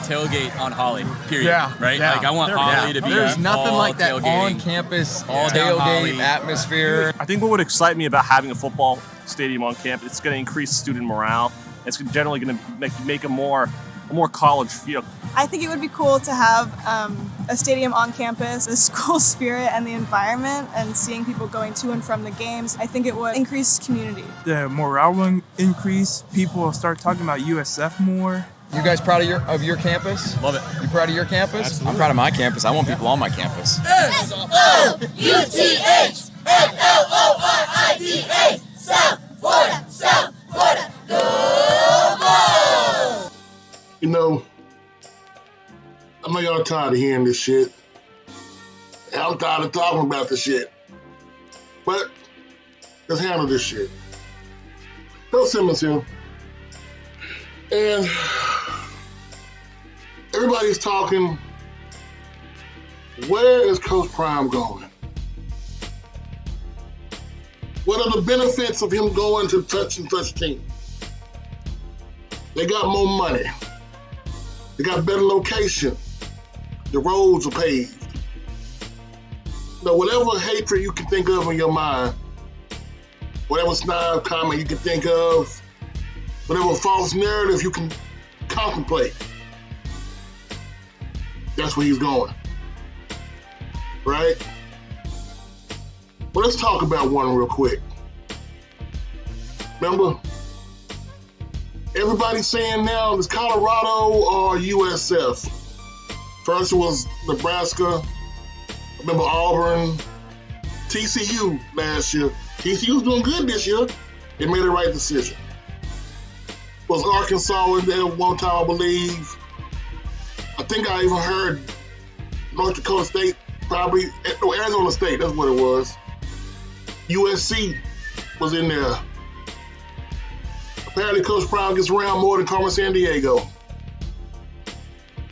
tailgate on Holly, period. Yeah. Right? Yeah. Like, I want Holly to be There's nothing all like that tailgating. on campus All down Holly. tailgate atmosphere. I think what would excite me about having a football stadium on campus, it's going to increase student morale. It's generally going to make a more college feel. I think it would be cool to have a stadium on campus, the school spirit and the environment, and seeing people going to and from the games. I think it would increase community. The morale will increase. People will start talking about USF more. You guys proud of your campus? Love it. You proud of your campus? Absolutely. I'm proud of my campus. I want people on my campus. SOUTHFLORIDA, South Florida, South Florida, go Vols! You know, I know y'all tired of hearing this shit. And I'm tired of talking about this shit. But let's handle this shit. Bill Simmons here. And everybody's talking, where is Coach Prime going? What are the benefits of him going to such and such team? They got more money. They got better location. The roads are paved. Whatever hatred you can think of in your mind, whatever snide comment you can think of, whatever false narrative you can contemplate, that's where he's going. Right? Well, let's talk about one real quick. Remember, everybody's saying now, is Colorado or USF? First it was Nebraska. Remember Auburn, TCU last year. TCU's doing good this year. They made the right decision. Was Arkansas in there one time, I believe. I think I even heard North Dakota State, probably, no, Arizona State, that's what it was. USC was in there. Apparently Coach Prime gets around more than Carmen Sandiego.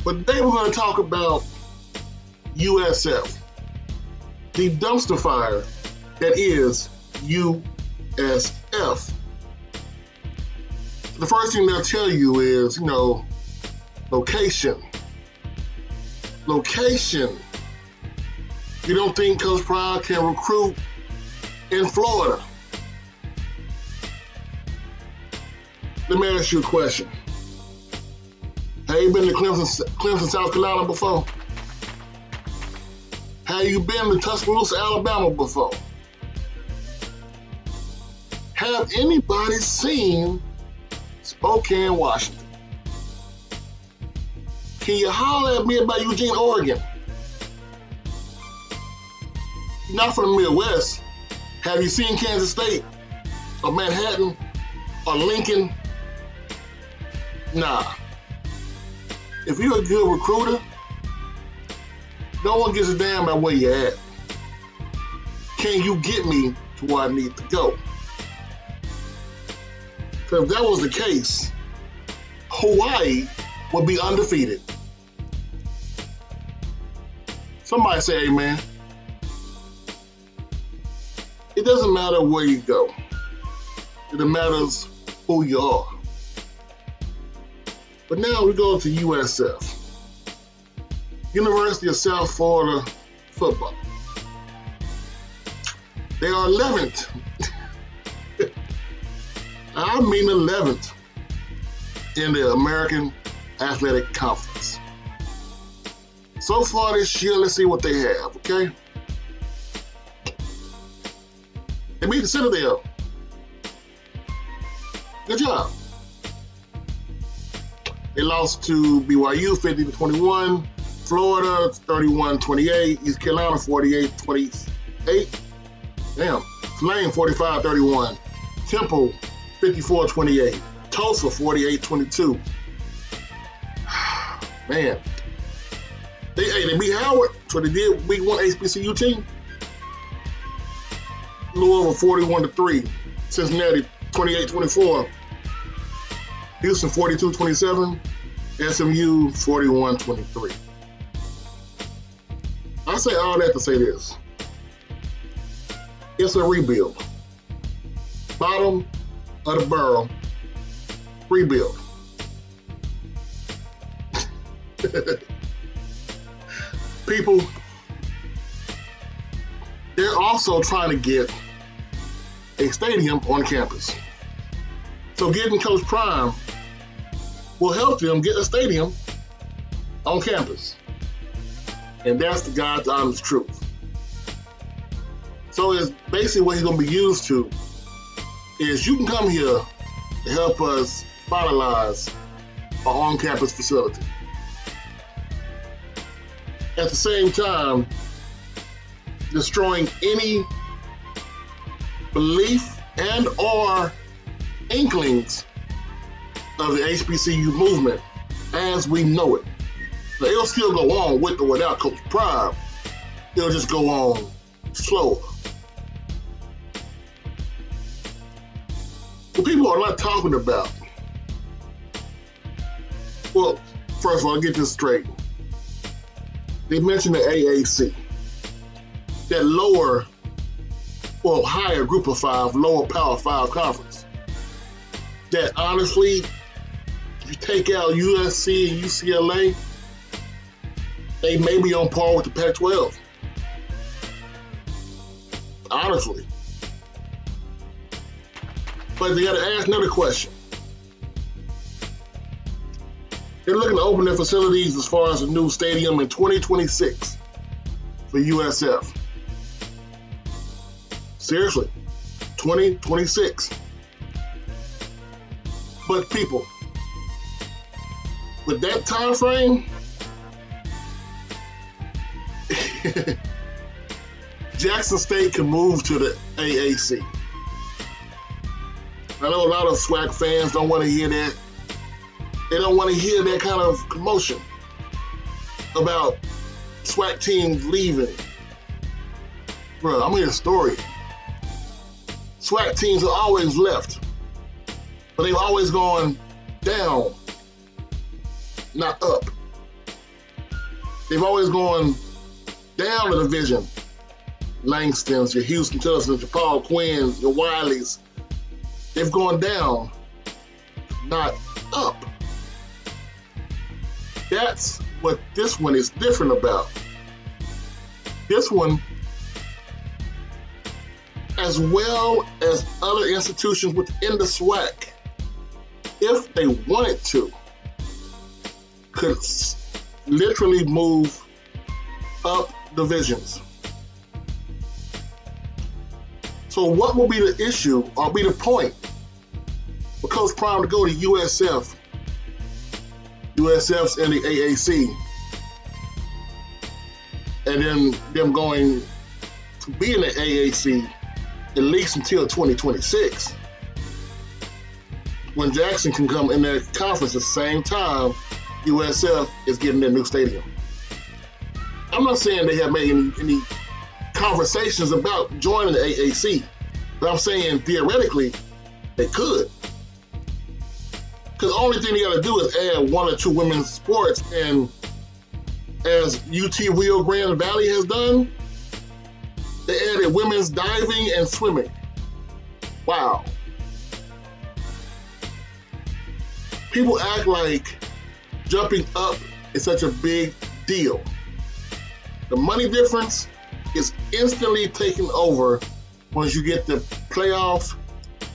But today we're going to talk about USF, the dumpster fire that is USF. The first thing they'll tell you is, location. Location. You don't think Coach Prime can recruit in Florida? Let me ask you a question. Have you been to Clemson, South Carolina before? Have you been to Tuscaloosa, Alabama before? Have anybody seen Spokane, Washington? Can you holler at me about Eugene, Oregon? You're not from the Midwest. Have you seen Kansas State or Manhattan or Lincoln? Nah. If you're a good recruiter, no one gives a damn about where you're at. Can you get me to where I need to go? Because if that was the case, Hawaii would be undefeated. Somebody say amen. It doesn't matter where you go. It matters who you are. But now we go to USF, University of South Florida football. They are 11th. I mean 11th in the American Athletic Conference. So far this year, let's see what they have, okay? They beat the Citadel. Good job. They lost to BYU 50-21, Florida 31-28, East Carolina 48-28. Damn. Tulane 45-31, Temple 54-28, Tulsa 48-22. Man. They beat Howard, so they did beat one HBCU team. Louisville 41-3, Cincinnati 28-24. Houston 42-27, SMU 41-23. I say all that to say this. It's a rebuild. Bottom of the barrel, rebuild. People, they're also trying to get a stadium on campus. So getting Coach Prime will help them get a stadium on campus. And that's the God's honest truth. So it's basically what he's going to be used to is you can come here to help us finalize our on-campus facility. At the same time, destroying any belief and or inklings of the HBCU movement as we know it. Now, it'll still go on with or without Coach Prime. It'll just go on slower. What people are not talking about. Well, first of all, I'll get this straight. They mentioned the AAC. That lower, well, higher group of five, lower power five conference. That honestly, if you take out USC and UCLA, they may be on par with the Pac-12. Honestly. But they got to ask another question. They're looking to open their facilities as far as a new stadium in 2026 for USF. Seriously, 2026. But people, with that time frame, Jackson State can move to the AAC. I know a lot of Swac fans don't want to hear that. They don't want to hear that kind of commotion about Swac teams leaving. Bro, I'm hearing a story. Swac teams have always left, but they've always gone down, not up. They've always gone down the division. Langstons, your Houston Texans, your Paul Quinns, your Wileys. They've gone down, not up. That's what this one is different about. This one, as well as other institutions within the Swac, if they wanted to, could literally move up divisions. So what will be the issue or be the point for Coach Prime to go to USF's in the AAC, and then them going to be in the AAC at least until 2026, when Jackson can come in that conference at the same time USF is getting their new stadium. I'm not saying they have made any conversations about joining the AAC, but I'm saying theoretically they could. Because the only thing they got to do is add one or two women's sports, and as UT Rio Grande Valley has done, they added women's diving and swimming. Wow. People act like jumping up is such a big deal. The money difference is instantly taken over once you get the playoff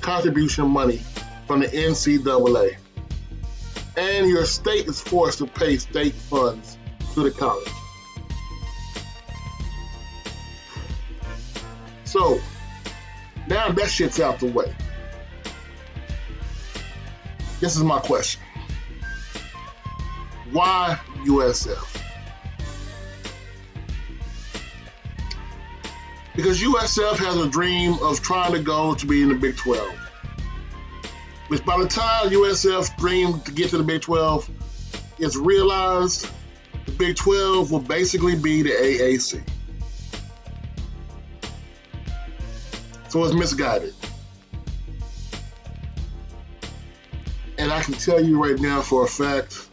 contribution money from the NCAA. And your state is forced to pay state funds to the college. So, now that shit's out the way. This is my question. Why USF? Because USF has a dream of trying to go to be in the Big 12. Which by the time USF's dream to get to the Big 12 is realized, the Big 12 will basically be the AAC. So it's misguided. And I can tell you right now for a fact,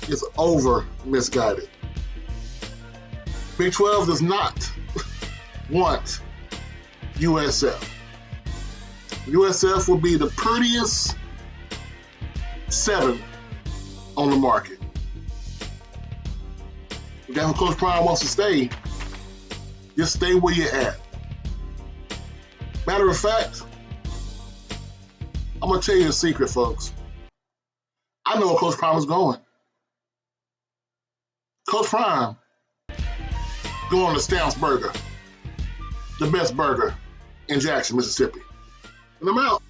it's over misguided. Big 12 does not want USF. USF will be the prettiest 7 on the market. If that's where Coach Prime wants to stay, just stay where you're at. Matter of fact, I'm going to tell you a secret, folks. I know where Coach Prime is going. Coach Prime going to Stamps Burger, the best burger in Jackson, Mississippi. And I'm out.